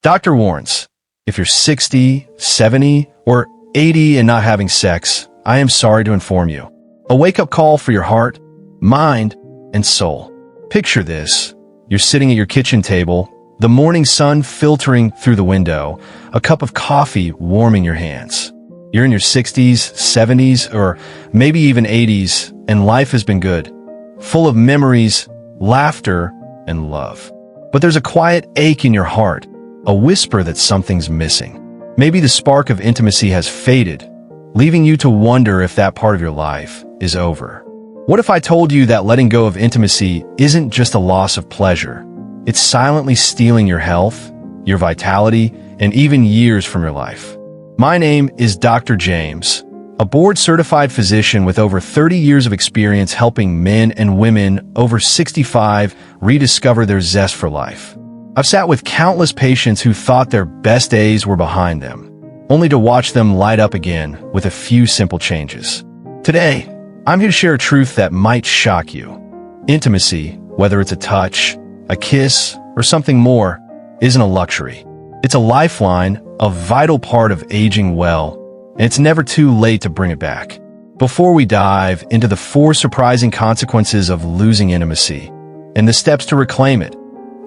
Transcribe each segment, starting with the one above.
Doctor warns, if you're 60, 70, or 80 and not having sex, I am sorry to inform you. A wake-up call for your heart, mind, and soul. Picture this. You're sitting at your kitchen table, the morning sun filtering through the window, a cup of coffee warming your hands. You're in your 60s, 70s, or maybe even 80s, and life has been good, full of memories, laughter, and love. But there's a quiet ache in your heart, a whisper that something's missing. Maybe the spark of intimacy has faded, leaving you to wonder if that part of your life is over. What if I told you that letting go of intimacy isn't just a loss of pleasure? It's silently stealing your health, your vitality, and even years from your life. My name is Dr. James, a board-certified physician with over 30 years of experience helping men and women over 65 rediscover their zest for life. I've sat with countless patients who thought their best days were behind them, only to watch them light up again with a few simple changes. Today, I'm here to share a truth that might shock you. Intimacy, whether it's a touch, a kiss, or something more, isn't a luxury. It's a lifeline, a vital part of aging well, and it's never too late to bring it back. Before we dive into the 4 surprising consequences of losing intimacy and the steps to reclaim it,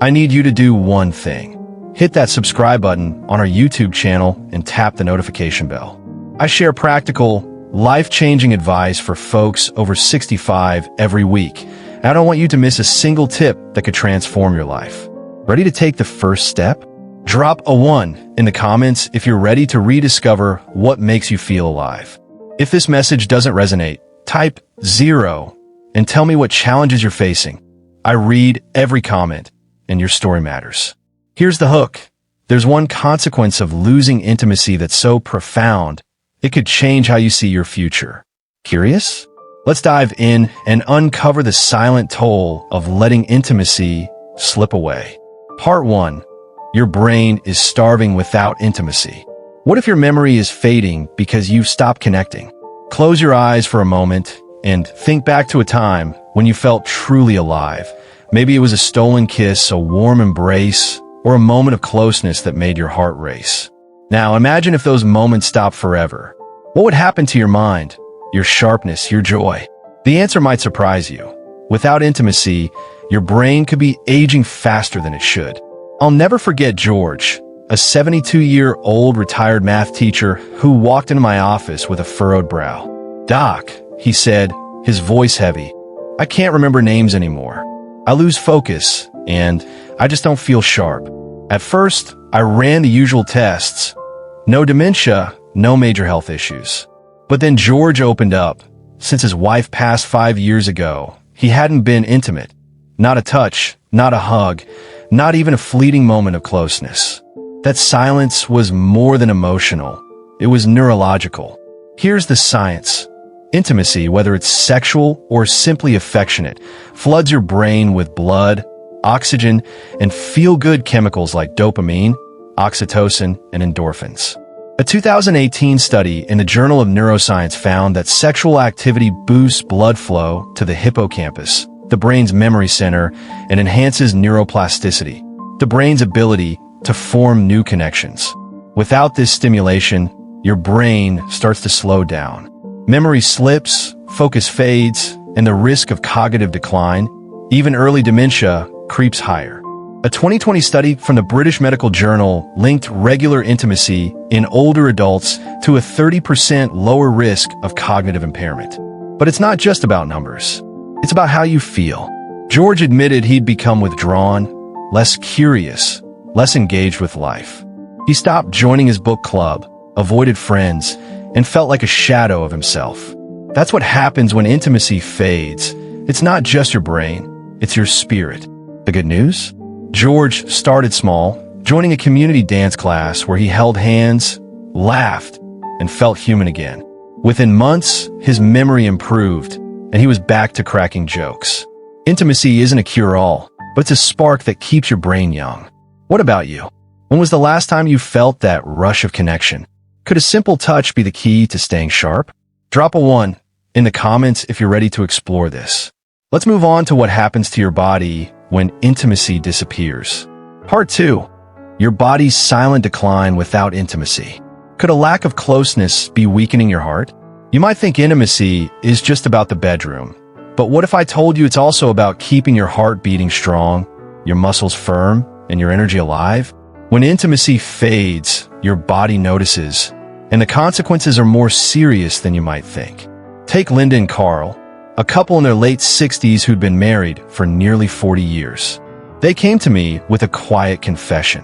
I need you to do one thing. Hit that subscribe button on our YouTube channel and tap the notification bell. I share practical, life-changing advice for folks over 65 every week, and I don't want you to miss a single tip that could transform your life. Ready to take the first step? Drop a 1 in the comments if you're ready to rediscover what makes you feel alive. If this message doesn't resonate, type 0 and tell me what challenges you're facing. I read every comment, and your story matters. Here's the hook. There's one consequence of losing intimacy that's so profound, it could change how you see your future. Curious? Let's dive in and uncover the silent toll of letting intimacy slip away. Part 1. Your brain is starving without intimacy. What if your memory is fading because you've stopped connecting? Close your eyes for a moment and think back to a time when you felt truly alive. Maybe it was a stolen kiss, a warm embrace, or a moment of closeness that made your heart race. Now imagine if those moments stopped forever. What would happen to your mind, your sharpness, your joy? The answer might surprise you. Without intimacy, your brain could be aging faster than it should. I'll never forget George, a 72-year-old retired math teacher who walked into my office with a furrowed brow. "Doc," he said, his voice heavy, "I can't remember names anymore. I lose focus, and I just don't feel sharp." At first, I ran the usual tests. No dementia, no major health issues. But then George opened up. Since his wife passed 5 years ago, he hadn't been intimate. Not a touch, not a hug, not even a fleeting moment of closeness. That silence was more than emotional. It was neurological. Here's the science. Intimacy, whether it's sexual or simply affectionate, floods your brain with blood, oxygen, and feel-good chemicals like dopamine, oxytocin, and endorphins. A 2018 study in the Journal of Neuroscience found that sexual activity boosts blood flow to the hippocampus, the brain's memory center, and enhances neuroplasticity, the brain's ability to form new connections. Without this stimulation, your brain starts to slow down. Memory slips, focus fades, and the risk of cognitive decline, even early dementia, creeps higher. A 2020 study from the British Medical Journal linked regular intimacy in older adults to a 30% lower risk of cognitive impairment. But it's not just about numbers. It's about how you feel. George admitted he'd become withdrawn, less curious, less engaged with life. He stopped joining his book club, avoided friends, and felt like a shadow of himself. That's what happens when intimacy fades. It's not just your brain, it's your spirit. The good news? George started small, joining a community dance class where he held hands, laughed, and felt human again. Within months, his memory improved, and he was back to cracking jokes. Intimacy isn't a cure-all, but it's a spark that keeps your brain young. What about you? When was the last time you felt that rush of connection? Could a simple touch be the key to staying sharp? Drop a 1 in the comments if you're ready to explore this. Let's move on to what happens to your body when intimacy disappears. Part 2. your body's silent decline without intimacy. Could a lack of closeness be weakening your heart? You might think intimacy is just about the bedroom, but what if I told you it's also about keeping your heart beating strong, your muscles firm, and your energy alive? When intimacy fades, your body notices, and the consequences are more serious than you might think. Take Linda and Carl, a couple in their late 60s who'd been married for nearly 40 years. They came to me with a quiet confession.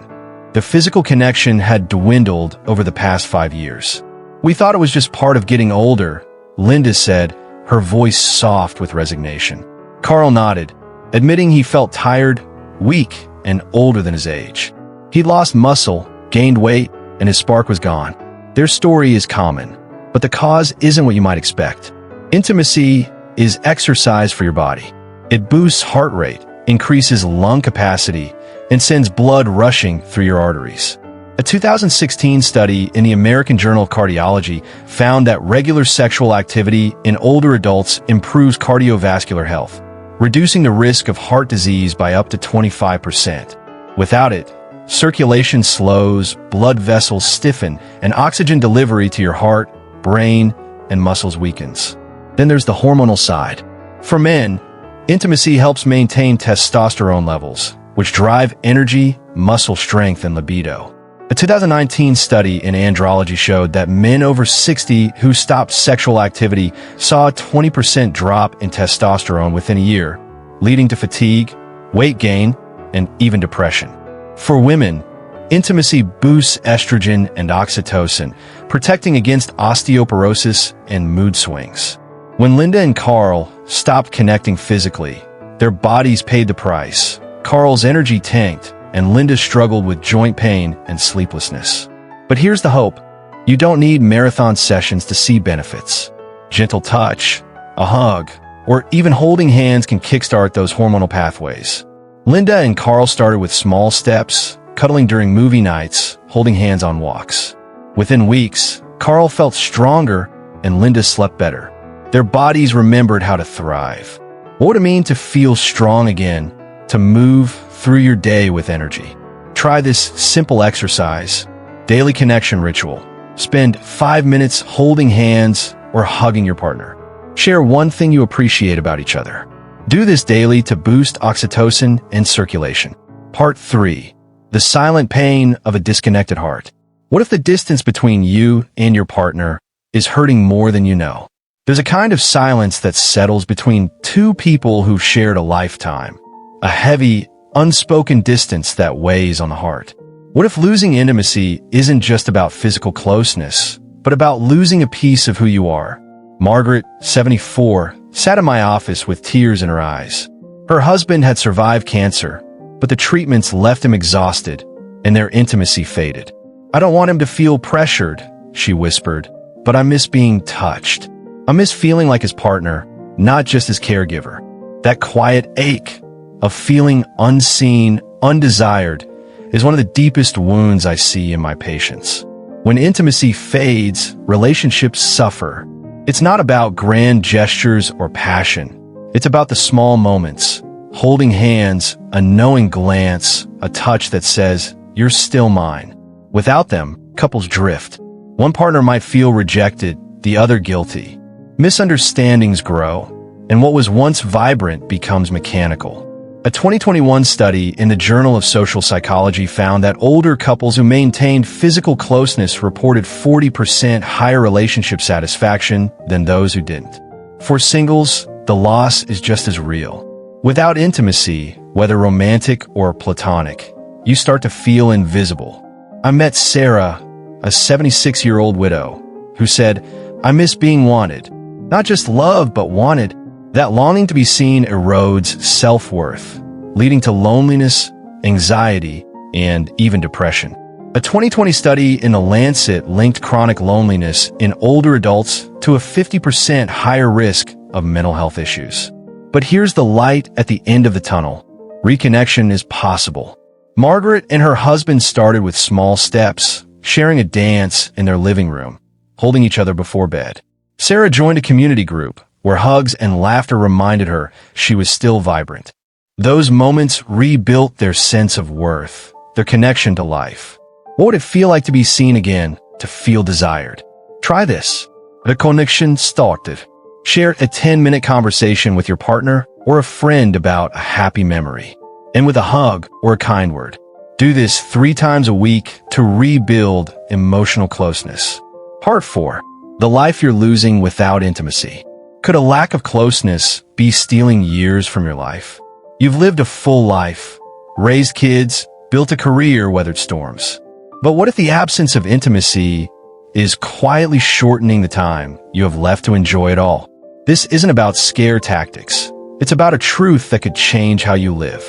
The physical connection had dwindled over the past 5 years. We thought it was just part of getting older, Linda said, her voice soft with resignation. Carl nodded, admitting he felt tired, weak, and older than his age. He'd lost muscle, gained weight, and his spark was gone. Their story is common, but the cause isn't what you might expect. Intimacy is exercise for your body. It boosts heart rate, increases lung capacity, and sends blood rushing through your arteries. A 2016 study in the American Journal of Cardiology found that regular sexual activity in older adults improves cardiovascular health, reducing the risk of heart disease by up to 25%. Without it, circulation slows, blood vessels stiffen, and oxygen delivery to your heart, brain, and muscles weakens. Then there's the hormonal side. For men, intimacy helps maintain testosterone levels, which drive energy, muscle strength, and libido. A 2019 study in andrology showed that men over 60 who stopped sexual activity saw a 20% drop in testosterone within a year, leading to fatigue, weight gain, and even depression. For women, intimacy boosts estrogen and oxytocin, protecting against osteoporosis and mood swings. When Linda and Carl stopped connecting physically, their bodies paid the price. Carl's energy tanked, and Linda struggled with joint pain and sleeplessness. But here's the hope. You don't need marathon sessions to see benefits. Gentle touch, a hug, or even holding hands can kickstart those hormonal pathways. Linda and Carl started with small steps, cuddling during movie nights, holding hands on walks. Within weeks, Carl felt stronger and Linda slept better. Their bodies remembered how to thrive. What would it mean to feel strong again, to move through your day with energy? Try this simple exercise. Daily connection ritual. Spend 5 minutes holding hands or hugging your partner. Share one thing you appreciate about each other. Do this daily to boost oxytocin and circulation. Part 3. The silent pain of a disconnected heart. What if the distance between you and your partner is hurting more than you know? There's a kind of silence that settles between two people who've shared a lifetime. A heavy, unspoken distance that weighs on the heart. What if losing intimacy isn't just about physical closeness, but about losing a piece of who you are? Margaret, 74, sat in my office with tears in her eyes. Her husband had survived cancer, but the treatments left him exhausted, and their intimacy faded. I don't want him to feel pressured, she whispered, but I miss being touched. I miss feeling like his partner, not just his caregiver. That quiet ache of feeling unseen, undesired, is one of the deepest wounds I see in my patients. When intimacy fades, relationships suffer. It's not about grand gestures or passion. It's about the small moments. Holding hands, a knowing glance, a touch that says, "You're still mine." Without them, couples drift. One partner might feel rejected, the other guilty. Misunderstandings grow, and what was once vibrant becomes mechanical. A 2021 study in the Journal of Social Psychology found that older couples who maintained physical closeness reported 40% higher relationship satisfaction than those who didn't. For singles, the loss is just as real. Without intimacy, whether romantic or platonic, you start to feel invisible. I met Sarah, a 76-year-old widow, who said, "I miss being wanted. Not just loved, but wanted." That longing to be seen erodes self-worth, leading to loneliness, anxiety, and even depression. A 2020 study in The Lancet linked chronic loneliness in older adults to a 50% higher risk of mental health issues. But here's the light at the end of the tunnel. Reconnection is possible. Margaret and her husband started with small steps, sharing a dance in their living room, holding each other before bed. Sarah joined a community group where hugs and laughter reminded her she was still vibrant. Those moments rebuilt their sense of worth. their connection to life. What would it feel like to be seen again, to feel desired? Try this. The connection started. Share a 10-minute conversation with your partner or a friend about a happy memory. And with a hug or a kind word. Do this 3 times a week to rebuild emotional closeness. Part 4. The life you're losing without intimacy. Could a lack of closeness be stealing years from your life? You've lived a full life, raised kids, built a career, weathered storms. But what if the absence of intimacy is quietly shortening the time you have left to enjoy it all? This isn't about scare tactics. It's about a truth that could change how you live.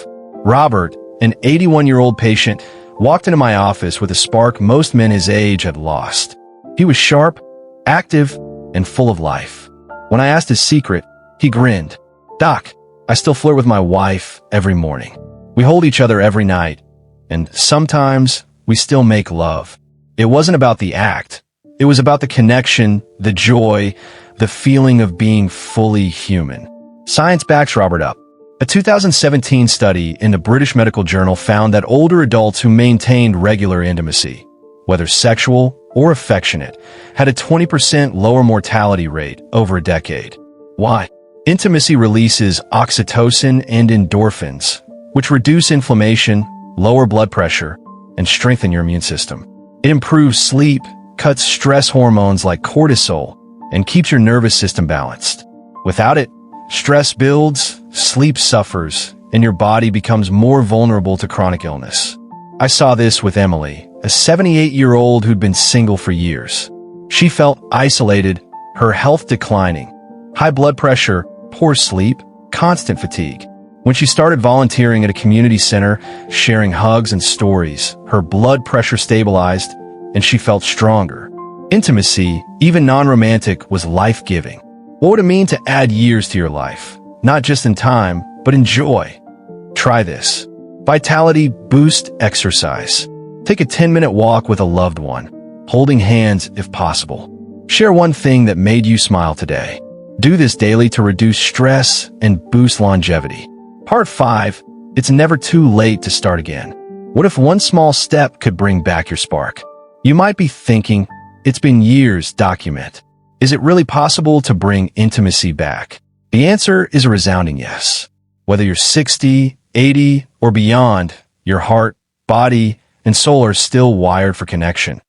Robert, an 81-year-old patient, walked into my office with a spark most men his age had lost. He was sharp, active, and full of life. When I asked his secret, he grinned. "Doc, I still flirt with my wife every morning. We hold each other every night, and sometimes we still make love." It wasn't about the act. It was about the connection, the joy, the feeling of being fully human. Science backs Robert up. A 2017 study in the British Medical Journal found that older adults who maintained regular intimacy, whether sexual or affectionate, had a 20% lower mortality rate over a decade. Why? Intimacy releases oxytocin and endorphins, which reduce inflammation, lower blood pressure, and strengthen your immune system. It improves sleep, cuts stress hormones like cortisol, and keeps your nervous system balanced. Without it, stress builds, sleep suffers, and your body becomes more vulnerable to chronic illness. I saw this with Emily, a 78-year-old who'd been single for years. She felt isolated, her health declining, high blood pressure, poor sleep, constant fatigue. When she started volunteering at a community center, sharing hugs and stories, her blood pressure stabilized, and she felt stronger. Intimacy, even non-romantic, was life-giving. What would it mean to add years to your life? Not just in time, but in joy. Try this. Vitality Boost Exercise. Take a 10-minute walk with a loved one, holding hands if possible. Share one thing that made you smile today. Do this daily to reduce stress and boost longevity. Part 5. It's never too late to start again. What if one small step could bring back your spark? You might be thinking, it's been years. Document. Is it really possible to bring intimacy back? The answer is a resounding yes. Whether you're 60, 80, or beyond, your heart, body, and soul are still wired for connection.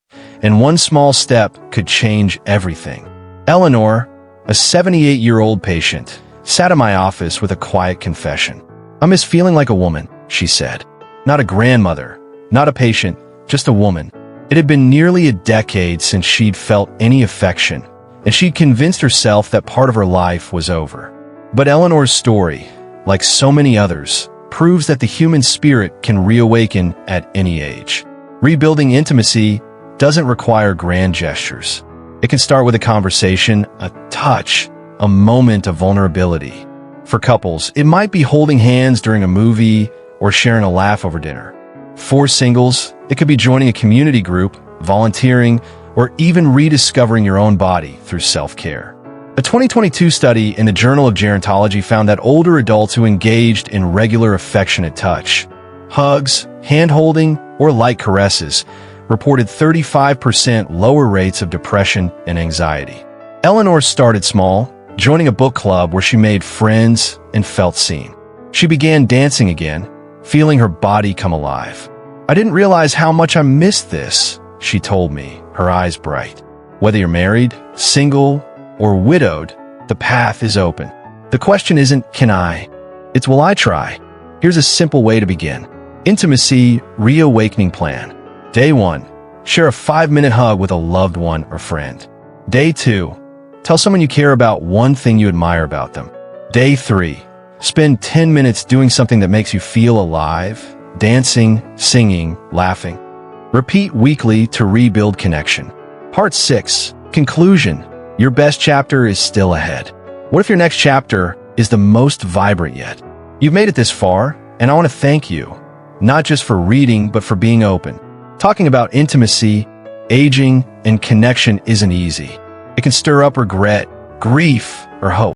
And one small step could change everything. Eleanor, a 78-year-old patient, sat in my office with a quiet confession. "I miss feeling like a woman," she said. Not a grandmother, not a patient, just a woman. It had been nearly a decade since she'd felt any affection, and she'd convinced herself that part of her life was over. But Eleanor's story, like so many others, proves that the human spirit can reawaken at any age. Rebuilding intimacy doesn't require grand gestures. It can start with a conversation, a touch, a moment of vulnerability. For couples, it might be holding hands during a movie or sharing a laugh over dinner. For singles, it could be joining a community group, volunteering, or even rediscovering your own body through self-care. A 2022 study in the Journal of Gerontology found that older adults who engaged in regular affectionate touch, hugs, hand-holding, or light caresses reported 35% lower rates of depression and anxiety. Eleanor started small, joining a book club where she made friends and felt seen. She began dancing again, feeling her body come alive. "I didn't realize how much I missed this," she told me, her eyes bright. Whether you're married, single, or widowed, the path is open. The question isn't, can I? It's, will I try? Here's a simple way to begin. Intimacy Reawakening Plan. Day 1. Share a 5-minute hug with a loved one or friend. Day 2. Tell someone you care about one thing you admire about them. Day 3. Spend 10 minutes doing something that makes you feel alive, dancing, singing, laughing. Repeat weekly to rebuild connection. Part 6. Conclusion. Your best chapter is still ahead. What if your next chapter is the most vibrant yet? You've made it this far, and I want to thank you, not just for reading, but for being open. Talking about intimacy, aging, and connection isn't easy. It can stir up regret, grief, or hope.